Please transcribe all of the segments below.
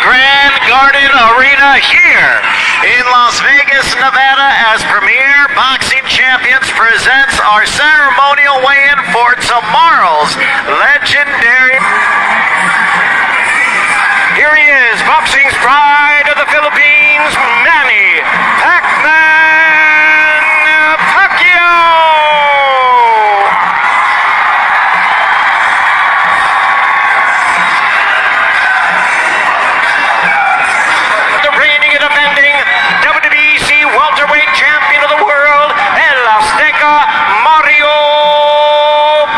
Grand Garden Arena here in Las Vegas, Nevada, as Premier Boxing Champions presents our ceremonial weigh-in for tomorrow's legendary... Here he is, boxing's pride of the Philippines, Manny "Pac-Man" Pacquiao! The reigning and defending WBC welterweight champion of the world, El Azteca, Mario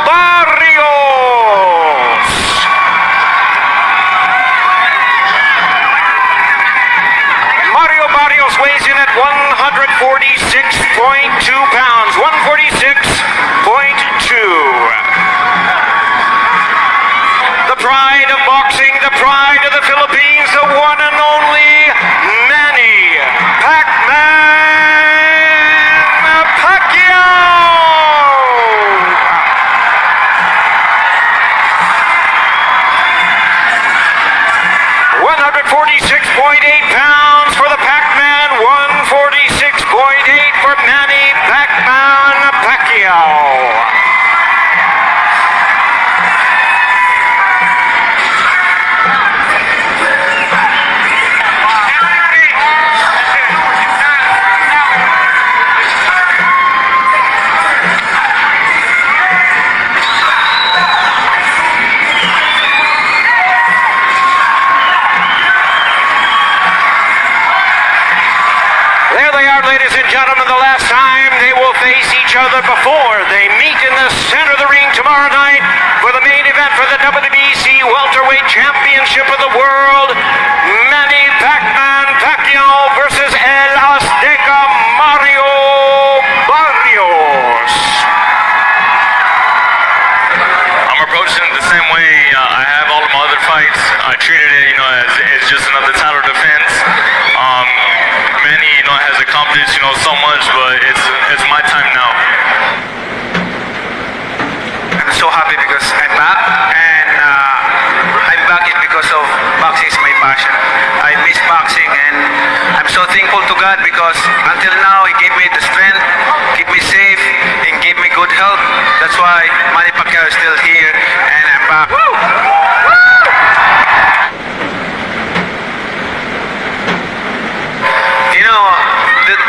Barrios. Mario Barrios weighs in at 146.2 pounds, 146.2. The pride of boxing, the pride of the Philippines, the one and only Manny Pac-Man Pacquiao! 146.8 pounds for the Pac-Man, 146.8 for Manny Pac-Man Pacquiao. There they are, ladies and gentlemen, the last time they will face each other before they meet in the center of the ring tomorrow night for the main event for the WBC Welterweight Championship of the World. Manny Pac-Man Pacquiao versus El Azteca Mario Barrios. I'm approaching it the same way I have all of my other fights. I treated it, as just another title defense. Manny, has accomplished, so much, but it's my time now. I'm so happy because I'm back, and I'm back because of boxing is my passion. I miss boxing, and I'm so thankful to God because until now He gave me the strength, keep me safe, and gave me good health. That's why Manny Pacquiao is still here, and I'm back. Woo!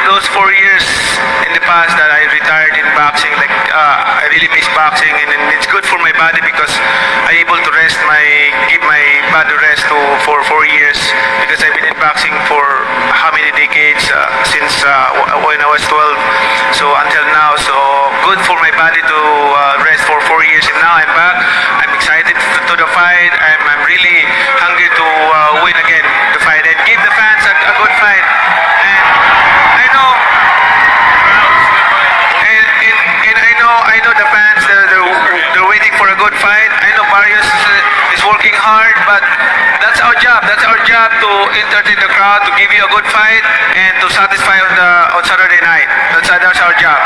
Those 4 years in the past that I retired in boxing, I really miss boxing, and it's good for my body because I'm able to give my body rest for 4 years because I've been in boxing for how many decades, since when I was 12, so until now, so good for my body to rest for 4 years, and now I'm back. I'm excited to the fight. I'm really hungry to win again the fight and give the fans a good fight. I know the fans, they're waiting for a good fight. I know Barrios is working hard, but that's our job. That's our job to entertain the crowd, to give you a good fight, and to satisfy on Saturday night. That's our job.